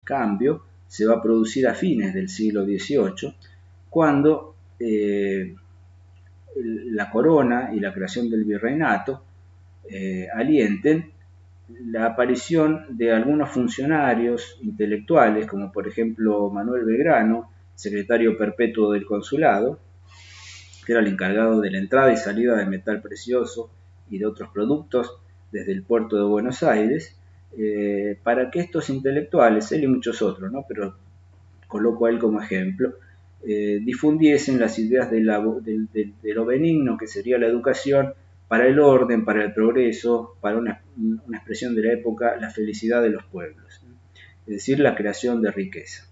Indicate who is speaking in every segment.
Speaker 1: cambio se va a producir a fines del siglo XVIII, cuando la corona y la creación del virreinato alienten la aparición de algunos funcionarios intelectuales, como por ejemplo Manuel Belgrano, secretario perpetuo del consulado, que era el encargado de la entrada y salida de metal precioso y de otros productos desde el puerto de Buenos Aires, para que estos intelectuales, él y muchos otros, ¿no? Pero coloco a él como ejemplo, difundiesen las ideas de lo benigno que sería la educación para el orden, para el progreso, para una expresión de la época, la felicidad de los pueblos, es decir, la creación de riqueza.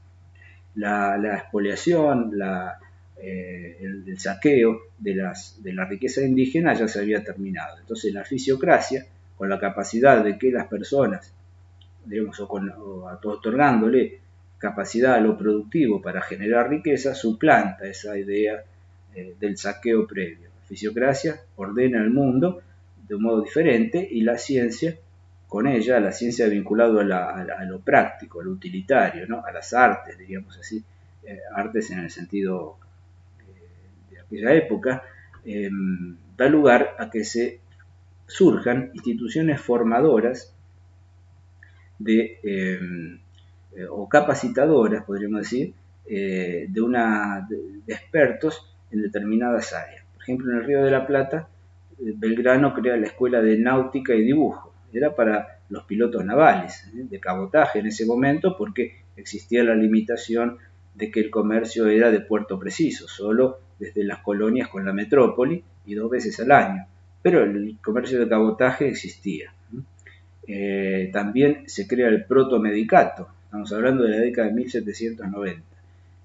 Speaker 1: La expoliación, el saqueo de la riqueza indígena ya se había terminado. Entonces la fisiocracia, con la capacidad de que las personas, digamos, otorgándole capacidad a lo productivo para generar riqueza, suplanta esa idea del saqueo previo. La fisiocracia ordena el mundo de un modo diferente y la ciencia, con ella, la ciencia vinculada a lo práctico, a lo utilitario, ¿no? A las artes, diríamos así, artes en el sentido de aquella época, da lugar a que se surjan instituciones formadoras o capacitadoras, podríamos decir, de expertos en determinadas áreas. Por ejemplo, en el Río de la Plata, Belgrano crea la Escuela de Náutica y Dibujo. Era para los pilotos navales, de cabotaje en ese momento, porque existía la limitación de que el comercio era de puerto preciso, solo desde las colonias con la metrópoli y 2 veces al año. Pero el comercio de cabotaje existía. También se crea el protomedicato, estamos hablando de la década de 1790,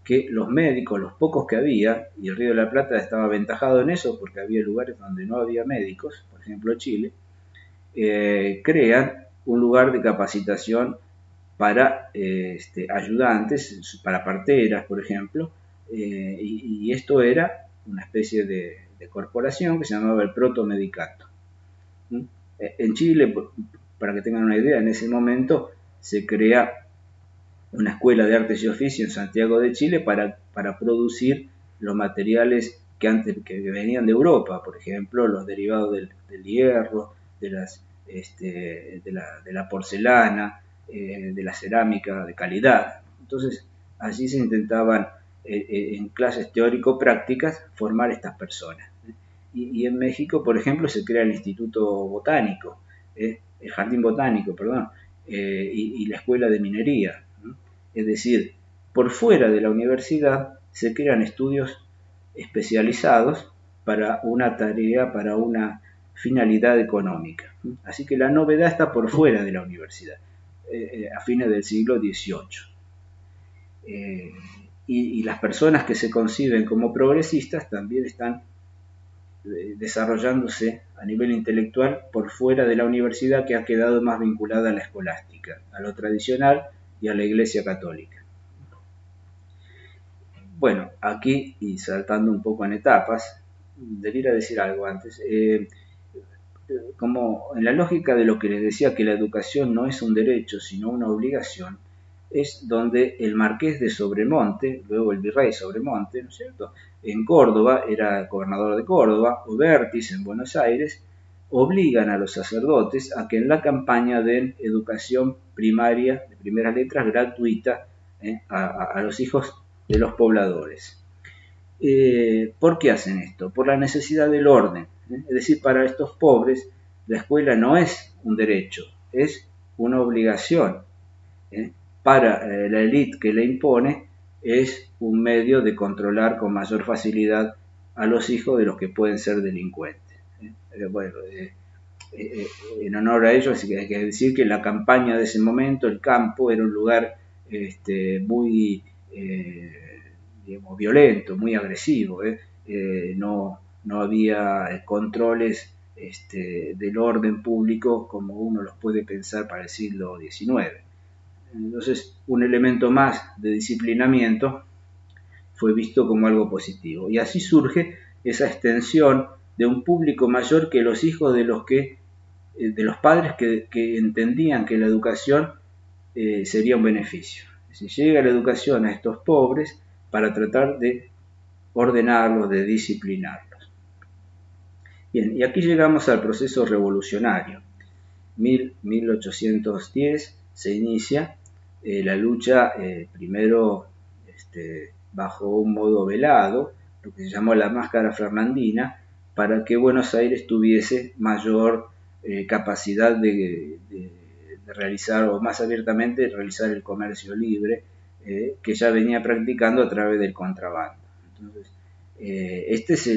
Speaker 1: que los médicos, los pocos que había, y el Río de la Plata estaba aventajado en eso porque había lugares donde no había médicos, por ejemplo Chile, crean un lugar de capacitación para ayudantes, para parteras, por ejemplo, y esto era una especie de corporación que se llamaba el protomedicato. En Chile, para que tengan una idea, en ese momento se crea una escuela de artes y oficios en Santiago de Chile para producir los materiales que venían de Europa, por ejemplo, los derivados del hierro, de la porcelana, de la cerámica de calidad. Entonces, allí se intentaban, en clases teórico-prácticas, formar estas personas. Y en México, por ejemplo, se crea el Instituto Botánico, el Jardín Botánico, perdón, y la Escuela de Minería. Es decir, por fuera de la universidad se crean estudios especializados para una tarea, para una finalidad económica. Así que la novedad está por fuera de la universidad, a fines del siglo XVIII. Y las personas que se conciben como progresistas también están desarrollándose a nivel intelectual por fuera de la universidad, que ha quedado más vinculada a la escolástica, a lo tradicional y a la Iglesia Católica. Bueno, aquí, y saltando un poco en etapas, debiera decir algo antes. Como en la lógica de lo que les decía, que la educación no es un derecho, sino una obligación, es donde el marqués de Sobremonte, luego el virrey Sobremonte, ¿no es cierto?, en Córdoba, era gobernador de Córdoba, o Bertis en Buenos Aires, obligan a los sacerdotes a que en la campaña den educación primaria, de primeras letras, gratuita, a los hijos de los pobladores. ¿Por qué hacen esto? Por la necesidad del orden. Es decir, para estos pobres la escuela no es un derecho, es una obligación. Para la élite que le impone es un medio de controlar con mayor facilidad a los hijos de los que pueden ser delincuentes. Bueno, en honor a ello hay que decir que la campaña de ese momento, el campo, era un lugar muy digamos, violento, muy agresivo. No había controles del orden público como uno los puede pensar para el siglo XIX. Entonces, un elemento más de disciplinamiento fue visto como algo positivo. Y así surge esa extensión de un público mayor que los hijos de los padres que entendían que la educación sería un beneficio. Es decir, llega la educación a estos pobres para tratar de ordenarlos, de disciplinarlos. Bien, y aquí llegamos al proceso revolucionario. 1810 se inicia la lucha, primero bajo un modo velado, lo que se llamó la máscara fernandina, para que Buenos Aires tuviese mayor capacidad de realizar, o más abiertamente realizar el comercio libre, que ya venía practicando a través del contrabando. Entonces, esta es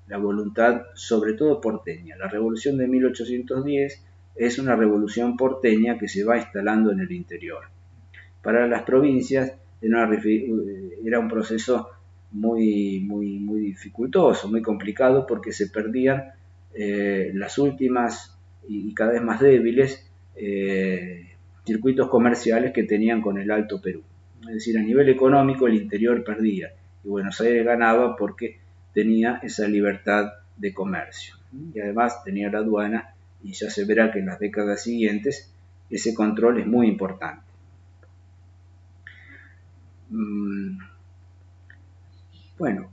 Speaker 1: la voluntad, sobre todo porteña. La revolución de 1810 es una revolución porteña que se va instalando en el interior. Para las provincias era un proceso muy dificultoso, muy complicado, porque se perdían las últimas y cada vez más débiles circuitos comerciales que tenían con el Alto Perú. Es decir, a nivel económico el interior perdía y Buenos Aires ganaba porque tenía esa libertad de comercio. Y además tenía la aduana, y ya se verá que en las décadas siguientes ese control es muy importante. Bueno,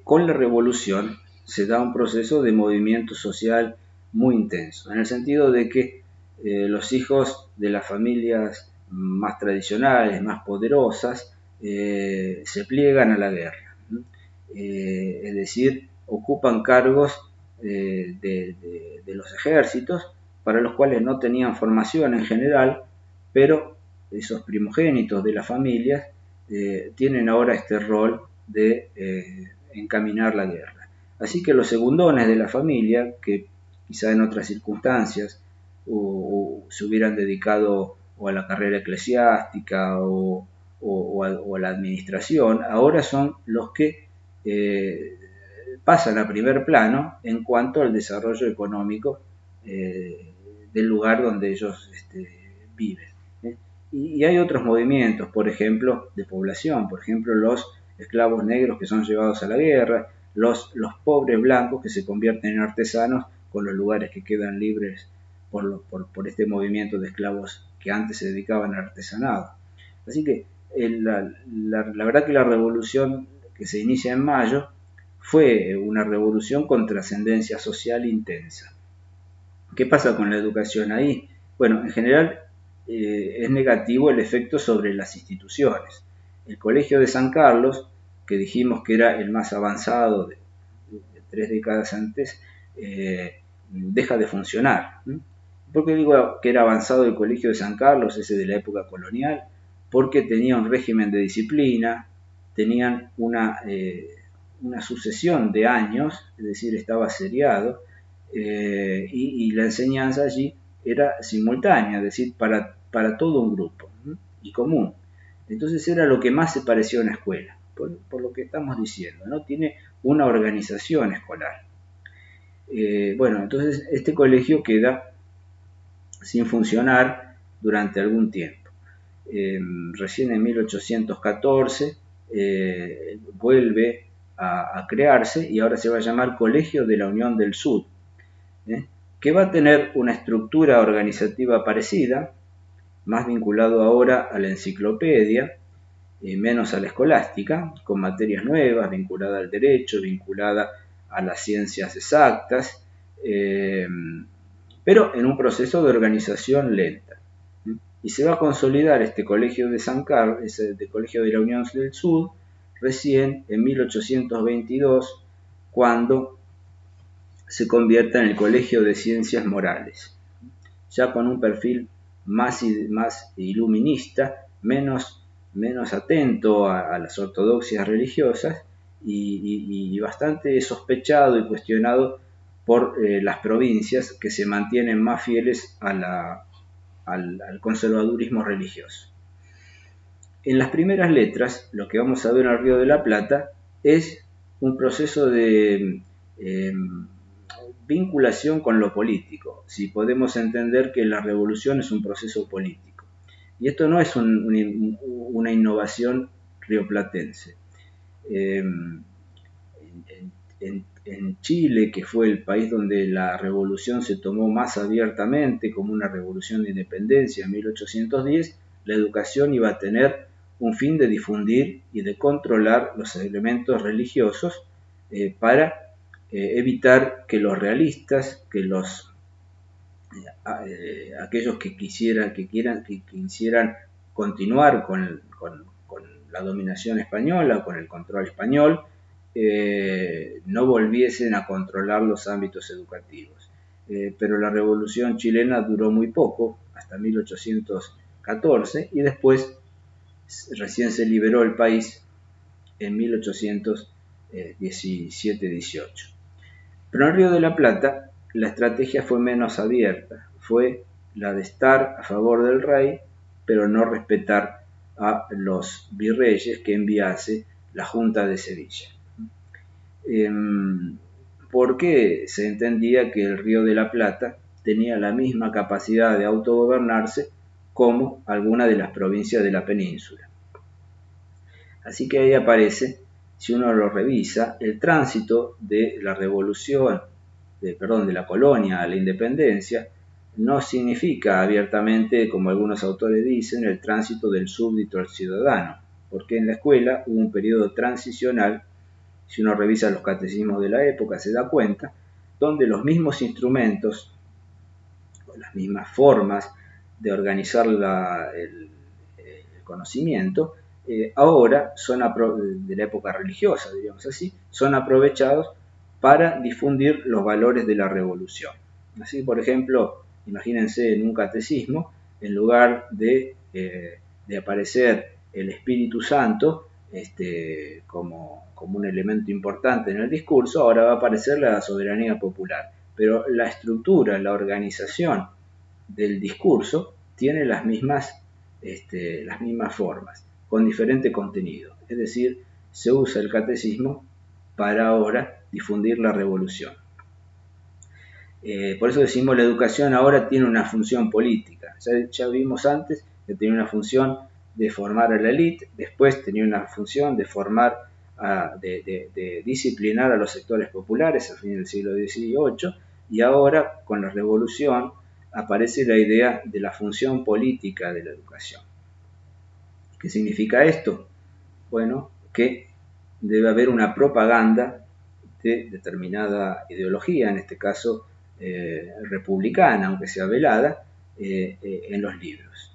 Speaker 1: con la revolución se da un proceso de movimiento social muy intenso, en el sentido de que los hijos de las familias más tradicionales, más poderosas, se pliegan a la guerra, es decir, ocupan cargos de los ejércitos, para los cuales no tenían formación en general, pero esos primogénitos de las familias tienen ahora este rol de encaminar la guerra. Así que los segundones de la familia, que quizá en otras circunstancias o se hubieran dedicado o a la carrera eclesiástica o a la administración, ahora son los que pasan a primer plano en cuanto al desarrollo económico del lugar donde ellos viven. Y hay otros movimientos, por ejemplo, de población, por ejemplo, los esclavos negros que son llevados a la guerra, los pobres blancos que se convierten en artesanos con los lugares que quedan libres por este movimiento de esclavos que antes se dedicaban al artesanado. Así que la verdad que la revolución que se inicia en mayo fue una revolución con trascendencia social intensa. ¿Qué pasa con la educación ahí? Bueno, en general es negativo el efecto sobre las instituciones. El Colegio de San Carlos, que dijimos que era el más avanzado de 3 décadas antes, deja de funcionar. ¿Por qué digo que era avanzado el Colegio de San Carlos, ese de la época colonial? Porque tenía un régimen de disciplina, tenían una sucesión de años, es decir, estaba seriado, y la enseñanza allí era simultánea, es decir, para todo un grupo y común. Entonces era lo que más se parecía a una escuela, por lo que estamos diciendo, ¿no? Tiene una organización escolar. Bueno, entonces este colegio queda sin funcionar durante algún tiempo. Recién en 1814 vuelve a crearse y ahora se va a llamar Colegio de la Unión del Sud, que va a tener una estructura organizativa parecida, más vinculado ahora a la enciclopedia, menos a la escolástica, con materias nuevas, vinculada al derecho, vinculada a las ciencias exactas, pero en un proceso de organización lenta. Y se va a consolidar este colegio de San Carlos, este colegio de la Unión del Sud, recién en 1822, cuando se convierte en el Colegio de Ciencias Morales, ya con un perfil más iluminista, menos atento a las ortodoxias religiosas y bastante sospechado y cuestionado por las provincias, que se mantienen más fieles al conservadurismo religioso. En las primeras letras, lo que vamos a ver en el Río de la Plata es un proceso de vinculación con lo político, si podemos entender que la revolución es un proceso político. Y esto no es una innovación rioplatense. en Chile, que fue el país donde la revolución se tomó más abiertamente como una revolución de independencia en 1810, la educación iba a tener un fin de difundir y de controlar los elementos religiosos para evitar que los realistas, que aquellos que quisieran continuar con la dominación española, con el control español, no volviesen a controlar los ámbitos educativos. Pero la revolución chilena duró muy poco, hasta 1814, y después recién se liberó el país en 1817-18. Pero en Río de la Plata la estrategia fue menos abierta, fue la de estar a favor del rey, pero no respetar a los virreyes que enviase la Junta de Sevilla. Porque se entendía que el Río de la Plata tenía la misma capacidad de autogobernarse como alguna de las provincias de la península. Así que ahí aparece, si uno lo revisa, el tránsito de la revolución, de la colonia a la independencia, no significa abiertamente, como algunos autores dicen, el tránsito del súbdito al ciudadano, porque en la escuela hubo un periodo transicional, si uno revisa los catecismos de la época se da cuenta, donde los mismos instrumentos, las mismas formas de organizar el conocimiento, ahora son de la época religiosa, digamos así, son aprovechados para difundir los valores de la revolución. Así, por ejemplo, imagínense en un catecismo, en lugar de aparecer el Espíritu Santo como un elemento importante en el discurso, ahora va a aparecer la soberanía popular. Pero la estructura, la organización del discurso tiene las mismas formas, con diferente contenido. Es decir, se usa el catecismo para ahora difundir la revolución. Por eso decimos la educación ahora tiene una función política. Ya vimos antes que tenía una función de formar a la élite, después tenía una función de formar, de disciplinar a los sectores populares a fin del siglo XVIII, y ahora con la revolución aparece la idea de la función política de la educación. ¿Qué significa esto? Bueno, que debe haber una propaganda de determinada ideología, en este caso republicana, aunque sea velada, en los libros.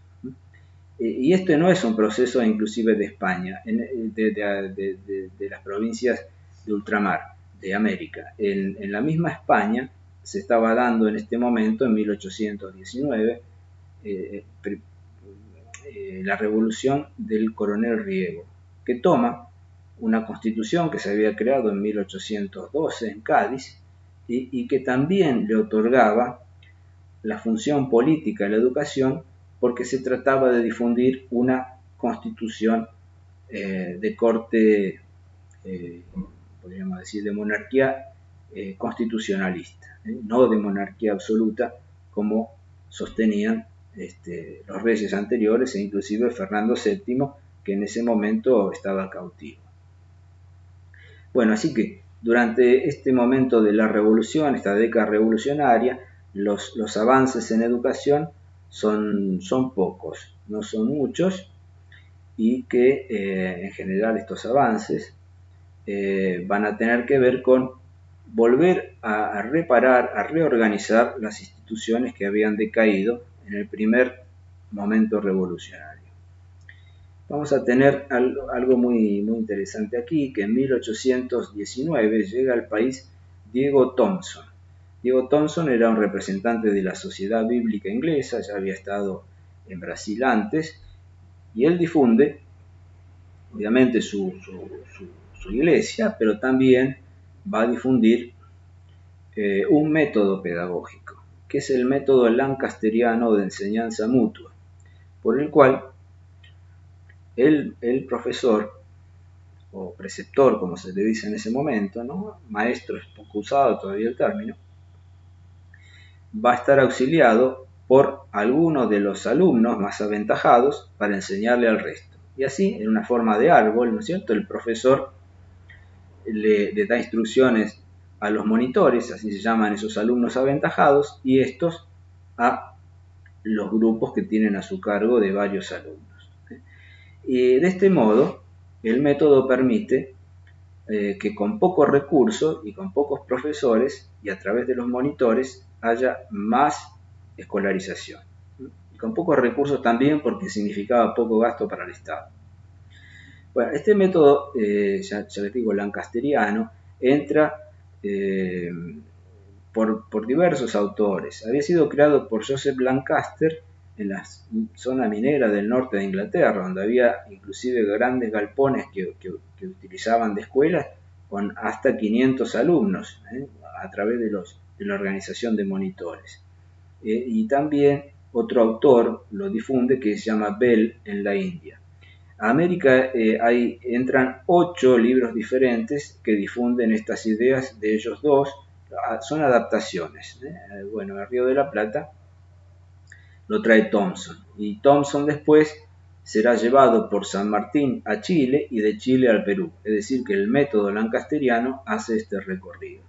Speaker 1: Y esto no es un proceso inclusive de España, de las provincias de ultramar, de América. En la misma España se estaba dando en este momento, en 1819, la revolución del coronel Riego, que toma una constitución que se había creado en 1812 en Cádiz y que también le otorgaba la función política de la educación, porque se trataba de difundir una constitución de corte, podríamos decir, de monarquía constitucionalista, no de monarquía absoluta como sostenían los reyes anteriores e inclusive Fernando VII, que en ese momento estaba cautivo. Bueno, así que durante este momento de la revolución, esta década revolucionaria, los avances en educación son pocos, no son muchos, y que en general estos avances van a tener que ver con volver a reparar, a reorganizar las instituciones que habían decaído en el primer momento revolucionario. Vamos a tener algo muy, muy interesante aquí, que en 1819 llega al país Diego Thompson. Diego Thompson era un representante de la Sociedad Bíblica Inglesa, ya había estado en Brasil antes, y él difunde, obviamente, su iglesia, pero también va a difundir un método pedagógico, que es el método lancasteriano de enseñanza mutua, por el cual el profesor, o preceptor, como se le dice en ese momento, ¿no? Maestro es poco usado todavía el término, va a estar auxiliado por alguno de los alumnos más aventajados para enseñarle al resto. Y así, en una forma de árbol, ¿no es cierto?, el profesor le da instrucciones a los monitores, así se llaman esos alumnos aventajados, y estos a los grupos que tienen a su cargo de varios alumnos. Y de este modo, el método permite que con pocos recursos y con pocos profesores y a través de los monitores haya más escolarización. Y con pocos recursos también porque significaba poco gasto para el Estado. Bueno, este método, ya les digo, lancasteriano, entra por diversos autores. Había sido creado por Joseph Lancaster en la zona minera del norte de Inglaterra, donde había inclusive grandes galpones que utilizaban de escuelas con hasta 500 alumnos, a través de la organización de monitores. Y también otro autor lo difunde que se llama Bell en la India. A América entran 8 libros diferentes que difunden estas ideas de ellos dos. Son adaptaciones. Bueno, el Río de la Plata lo trae Thompson, y Thompson después será llevado por San Martín a Chile y de Chile al Perú, es decir, que el método lancasteriano hace este recorrido.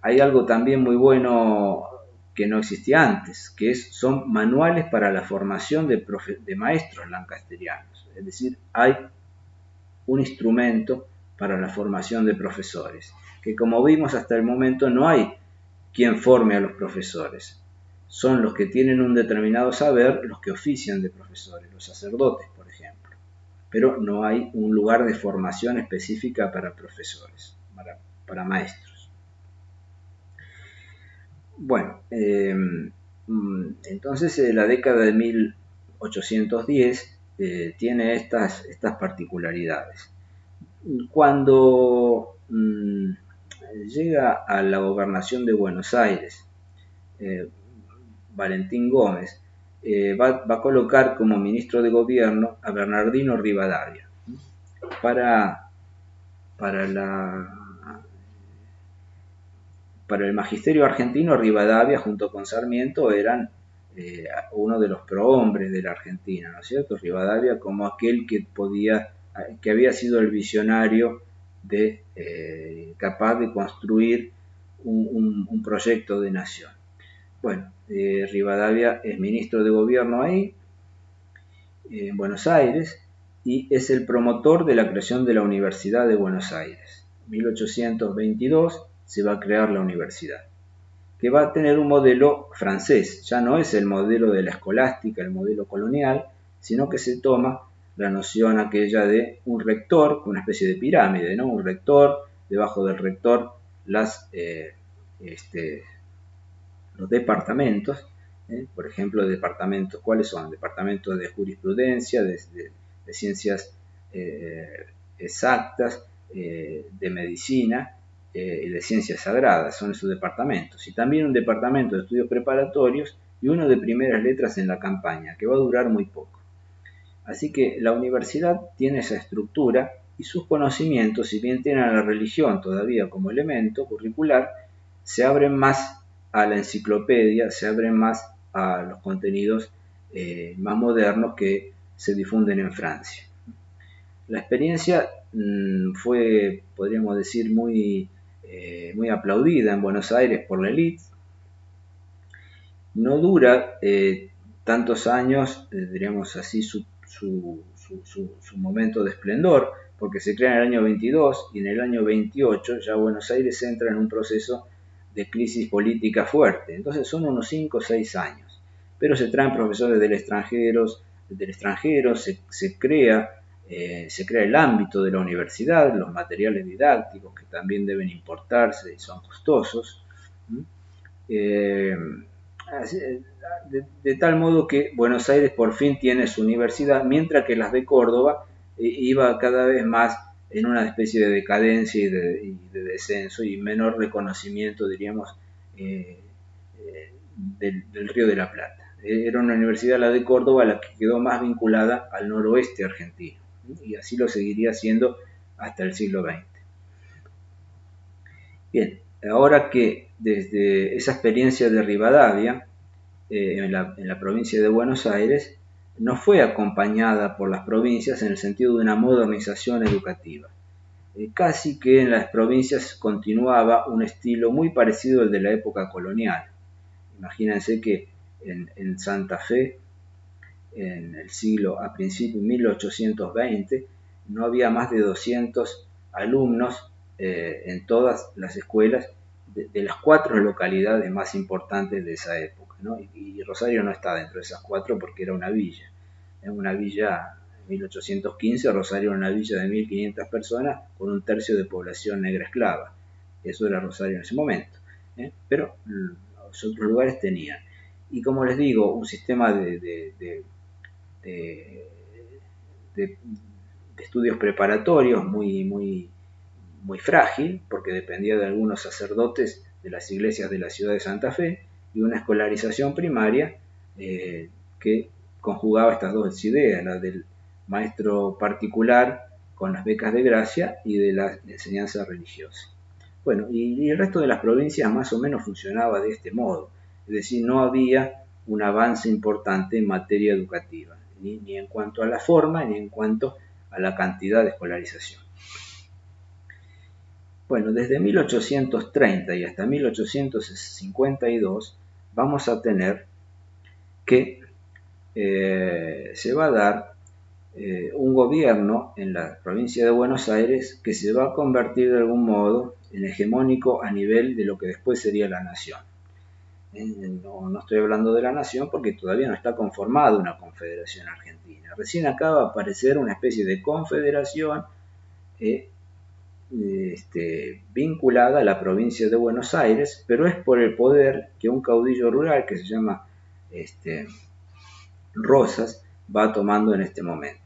Speaker 1: Hay algo también muy bueno que no existía antes, que son manuales para la formación de maestros lancasterianos, es decir, hay un instrumento para la formación de profesores, que como vimos hasta el momento no hay quien forme a los profesores. Son los que tienen un determinado saber los que ofician de profesores, los sacerdotes, por ejemplo. Pero no hay un lugar de formación específica para profesores, para maestros. Bueno, entonces la década de 1810 tiene estas particularidades. Cuando llega a la gobernación de Buenos Aires, Valentín Gómez va a colocar como ministro de gobierno a Bernardino Rivadavia. Para el magisterio argentino, Rivadavia junto con Sarmiento eran uno de los prohombres de la Argentina, ¿no es cierto? Rivadavia como aquel que había sido el visionario capaz de construir un proyecto de nación. Bueno, Rivadavia es ministro de gobierno ahí, en Buenos Aires, y es el promotor de la creación de la Universidad de Buenos Aires. En 1822 se va a crear la universidad, que va a tener un modelo francés. Ya no es el modelo de la escolástica, el modelo colonial, sino que se toma la noción aquella de un rector, una especie de pirámide, ¿no? Un rector, debajo del rector los departamentos, por ejemplo, departamentos, ¿cuáles son? Departamentos de jurisprudencia, de ciencias exactas, de medicina y de ciencias sagradas, son esos departamentos. Y también un departamento de estudios preparatorios y uno de primeras letras en la campaña, que va a durar muy poco. Así que la universidad tiene esa estructura y sus conocimientos, si bien tienen a la religión todavía como elemento curricular, se abren más a la enciclopedia, se abren más a los contenidos más modernos que se difunden en Francia. La experiencia fue, podríamos decir, muy aplaudida en Buenos Aires por la élite. No dura tantos años, diríamos así, su momento de esplendor, porque se crea en el año 22 y en el año 28 ya Buenos Aires entra en un proceso de crisis política fuerte. Entonces son unos 5 o 6 años. Pero se traen profesores del extranjero, se crea el ámbito de la universidad, los materiales didácticos que también deben importarse y son costosos. De tal modo que Buenos Aires por fin tiene su universidad, mientras que las de Córdoba iba cada vez más en una especie de decadencia y de descenso y menor reconocimiento, diríamos, del Río de la Plata. Era una universidad, la de Córdoba, la que quedó más vinculada al noroeste argentino, y así lo seguiría siendo hasta el siglo XX. Bien, ahora que desde esa experiencia de Rivadavia, en la provincia de Buenos Aires, no fue acompañada por las provincias en el sentido de una modernización educativa. casi que en las provincias continuaba un estilo muy parecido al de la época colonial. Imagínense que en Santa Fe, en el siglo, a principios de 1820, no había más de 200 alumnos en todas las escuelas de las 4 localidades más importantes de esa época, ¿no? Y Rosario no está dentro de esas 4 porque era una villa. En una villa, en 1815, Rosario era una villa de 1500 personas con un tercio de población negra esclava. Eso era Rosario en ese momento. Pero los otros lugares tenían. Y como les digo, un sistema de estudios preparatorios muy frágil, porque dependía de algunos sacerdotes de las iglesias de la ciudad de Santa Fe, y una escolarización primaria que conjugaba estas dos ideas, la del maestro particular con las becas de gracia y de la enseñanza religiosa. Bueno, y el resto de las provincias más o menos funcionaba de este modo, es decir, no había un avance importante en materia educativa, ni en cuanto a la forma, ni en cuanto a la cantidad de escolarización. Bueno, desde 1830 y hasta 1852 vamos a tener que se va a dar un gobierno en la provincia de Buenos Aires que se va a convertir de algún modo en hegemónico a nivel de lo que después sería la nación. No estoy hablando de la nación porque todavía no está conformada una confederación argentina. Recién acaba de aparecer una especie de confederación vinculada a la provincia de Buenos Aires, pero es por el poder que un caudillo rural que se llama Rosas va tomando en este momento.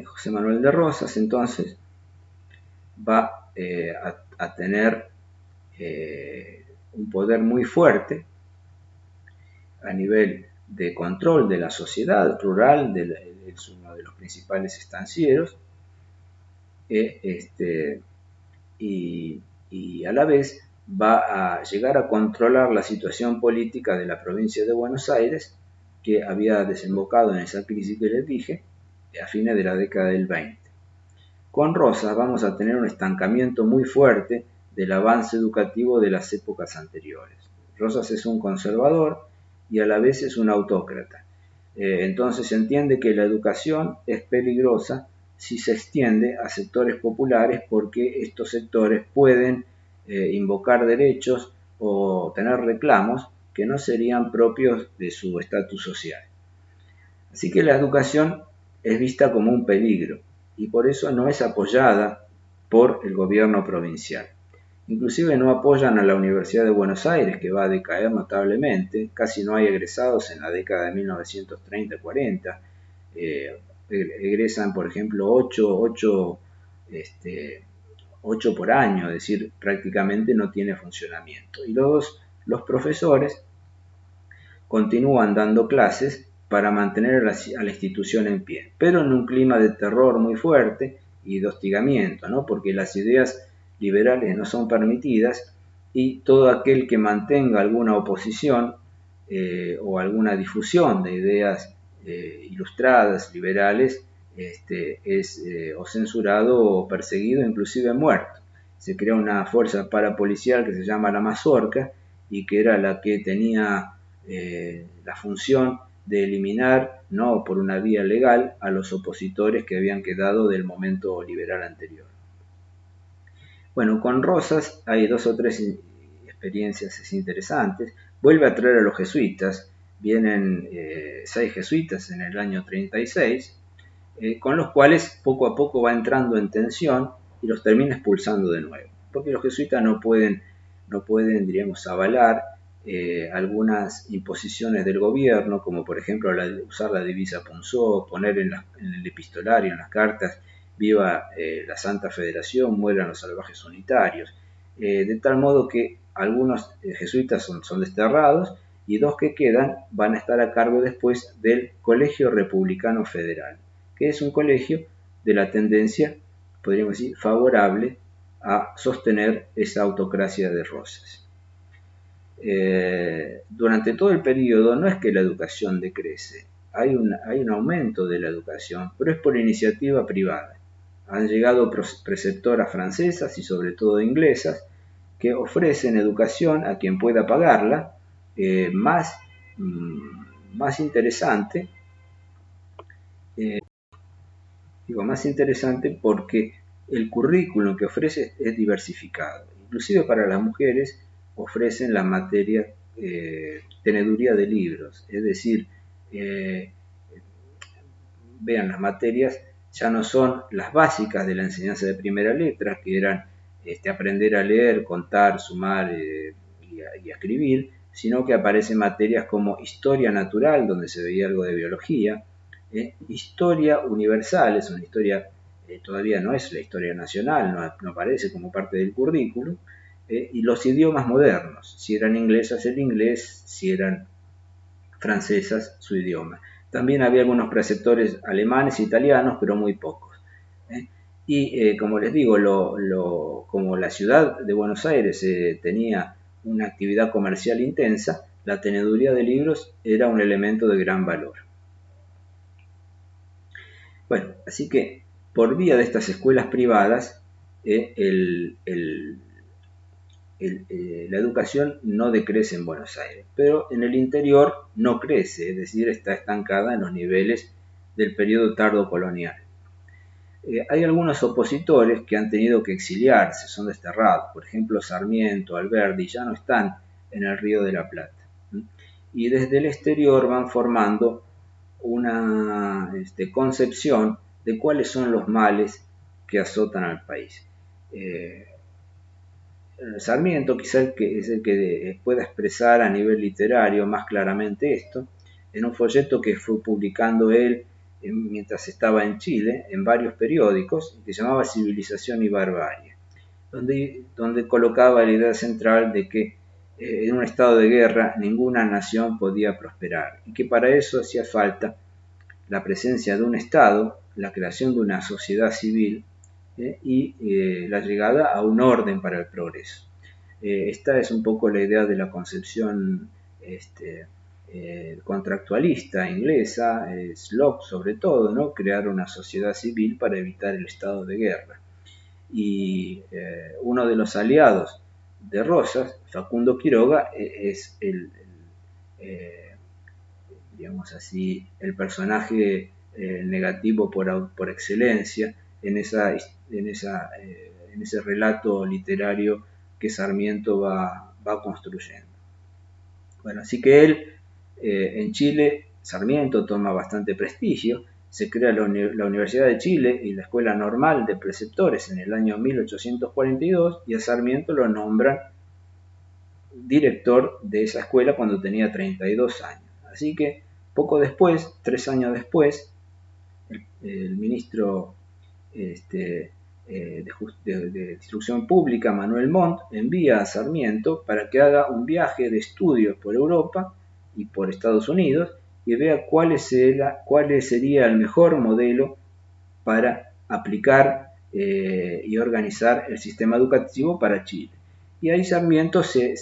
Speaker 1: José Manuel de Rosas entonces va a tener un poder muy fuerte a nivel de control de la sociedad rural, es uno de los principales estancieros, y a la vez va a llegar a controlar la situación política de la provincia de Buenos Aires, que había desembocado en esa crisis que les dije a fines de la década del 20. Con Rosas vamos a tener un estancamiento muy fuerte del avance educativo de las épocas anteriores. Rosas es un conservador y a la vez es un autócrata. Entonces se entiende que la educación es peligrosa si se extiende a sectores populares, porque estos sectores pueden invocar derechos o tener reclamos que no serían propios de su estatus social. Así que la educación es vista como un peligro y por eso no es apoyada por el gobierno provincial. Inclusive no apoyan a la Universidad de Buenos Aires, que va a decaer notablemente. Casi no hay egresados en la década de 1930-40. Egresan, por ejemplo, 8 por año, es decir, prácticamente no tiene funcionamiento. Y los profesores continúan dando clases para mantener a la institución en pie, pero en un clima de terror muy fuerte y de hostigamiento, ¿no? Porque las ideas liberales no son permitidas y todo aquel que mantenga alguna oposición o alguna difusión de ideas ilustradas, liberales, es o censurado o perseguido, inclusive muerto. Se crea una fuerza parapolicial que se llama la Mazorca y que era la que tenía la función de eliminar, no por una vía legal, a los opositores que habían quedado del momento liberal anterior. Bueno, con Rosas hay 2 o 3 experiencias interesantes. Vuelve a traer a los jesuitas, vienen 6 jesuitas en el año 36, con los cuales poco a poco va entrando en tensión y los termina expulsando de nuevo, porque los jesuitas no pueden diríamos, avalar algunas imposiciones del gobierno, como por ejemplo usar la divisa punzó, poner en el epistolario, en las cartas, viva la Santa Federación, mueran los salvajes unitarios, de tal modo que algunos jesuitas son desterrados y 2 que quedan van a estar a cargo después del Colegio Republicano Federal, que es un colegio de la tendencia, podríamos decir, favorable a sostener esa autocracia de Rosas. Durante todo el periodo no es que la educación decrece, hay un aumento de la educación, pero es por iniciativa privada. han llegado preceptoras francesas y sobre todo inglesas que ofrecen educación a quien pueda pagarla, más interesante, más interesante porque el currículum que ofrece es diversificado. Inclusive para las mujeres ofrecen la materia teneduría de libros, es decir, vean, las materias ya no son las básicas de la enseñanza de primera letra, que eran aprender a leer, contar, sumar y a escribir, sino que aparecen materias como historia natural, donde se veía algo de biología, historia universal, es una historia, todavía no es la historia nacional, no aparece como parte del currículum, y los idiomas modernos, si eran inglesas el inglés, si eran francesas su idioma. También había algunos preceptores alemanes e italianos, pero muy pocos. Y como les digo, como la ciudad de Buenos Aires tenía una actividad comercial intensa, la teneduría de libros era un elemento de gran valor. Bueno, así que por vía de estas escuelas privadas, la educación no decrece en Buenos Aires, pero en el interior no crece, es decir, está estancada en los niveles del periodo tardo colonial. Hay algunos opositores que han tenido que exiliarse, son desterrados, por ejemplo Sarmiento, Alberdi, ya no están en el Río de la Plata. Y desde el exterior van formando una concepción de cuáles son los males que azotan al país. Sarmiento quizá es el que pueda expresar a nivel literario más claramente esto, en un folleto que fue publicando él mientras estaba en Chile, en varios periódicos, que se llamaba Civilización y Barbarie, donde colocaba la idea central de que en un estado de guerra ninguna nación podía prosperar y que para eso hacía falta la presencia de un Estado, la creación de una sociedad civil y la llegada a un orden para el progreso. Esta es un poco la idea de la concepción contractualista inglesa, Locke sobre todo, ¿no? Crear una sociedad civil para evitar el estado de guerra. Y uno de los aliados de Rosas, Facundo Quiroga, es digamos así, el personaje negativo por excelencia en ese relato literario que Sarmiento va construyendo. Bueno, así que él, en Chile, Sarmiento toma bastante prestigio, se crea la Universidad de Chile y la Escuela Normal de Preceptores en el año 1842 y a Sarmiento lo nombran director de esa escuela cuando tenía 32 años. Así que poco después, 3 años después, el ministro de Instrucción Pública, Manuel Montt, envía a Sarmiento para que haga un viaje de estudios por Europa y por Estados Unidos y vea cuál sería el mejor modelo para aplicar y organizar el sistema educativo para Chile. Y ahí Sarmiento se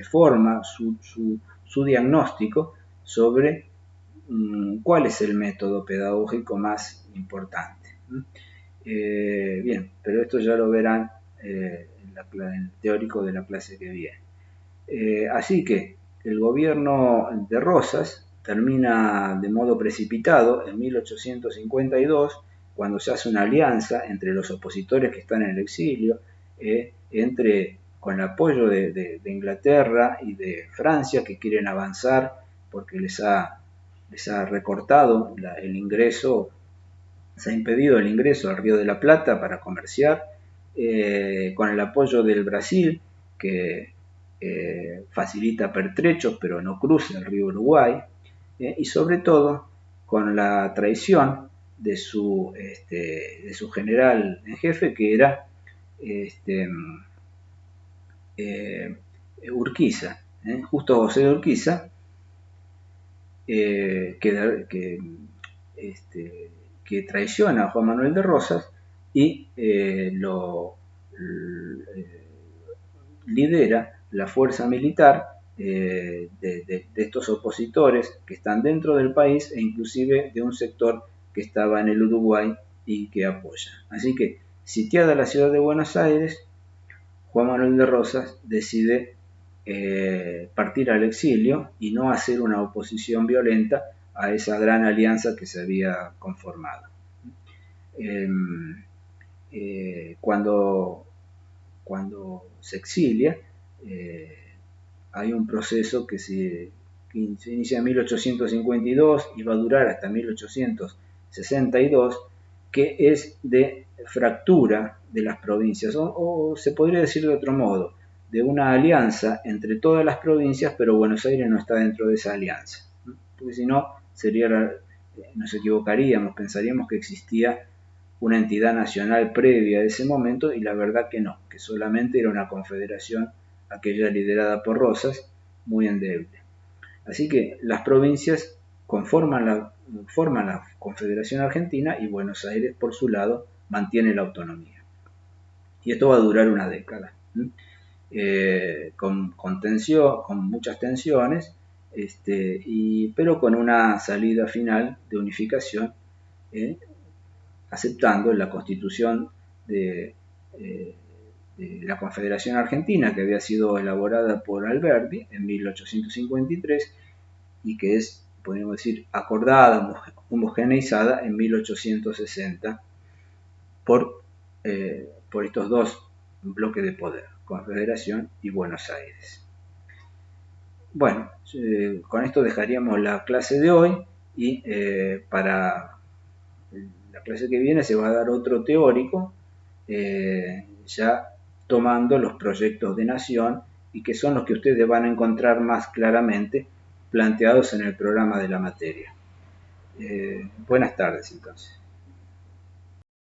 Speaker 1: forma su diagnóstico sobre cuál es el método pedagógico más importante. Bien, pero esto ya lo verán en el teórico de la clase que viene. Así que el gobierno de Rosas termina de modo precipitado en 1852, cuando se hace una alianza entre los opositores que están en el exilio, con el apoyo de Inglaterra y de Francia, que quieren avanzar porque les ha recortado el ingreso, se ha impedido el ingreso al Río de la Plata para comerciar, con el apoyo del Brasil, que facilita pertrechos pero no cruza el río Uruguay, y sobre todo con la traición de su general en jefe, que era Urquiza, Justo José de Urquiza, que traiciona a Juan Manuel de Rosas y lidera la fuerza militar de estos opositores que están dentro del país e inclusive de un sector que estaba en el Uruguay y que apoya. Así que, sitiada la ciudad de Buenos Aires, Juan Manuel de Rosas decide partir al exilio y no hacer una oposición violenta a esa gran alianza que se había conformado. Cuando se exilia, hay un proceso que se inicia en 1852 y va a durar hasta 1862, que es de fractura de las provincias, o se podría decir de otro modo, de una alianza entre todas las provincias, pero Buenos Aires no está dentro de esa alianza, porque si no, nos equivocaríamos, pensaríamos que existía una entidad nacional previa a ese momento, y la verdad que no, que solamente era una confederación, aquella liderada por Rosas, muy endeble. Así que las provincias forman la Confederación Argentina y Buenos Aires, por su lado, mantiene la autonomía. Y esto va a durar una década, con muchas tensiones, pero con una salida final de unificación, aceptando la constitución de la Confederación Argentina, que había sido elaborada por Alberti en 1853 y que es, podríamos decir, acordada, homogeneizada en 1860 por estos dos bloques de poder, Confederación y Buenos Aires. Bueno, con esto dejaríamos la clase de hoy, y para la clase que viene se va a dar otro teórico, ya tomando los proyectos de nación, y que son los que ustedes van a encontrar más claramente planteados en el programa de la materia. Buenas tardes, entonces.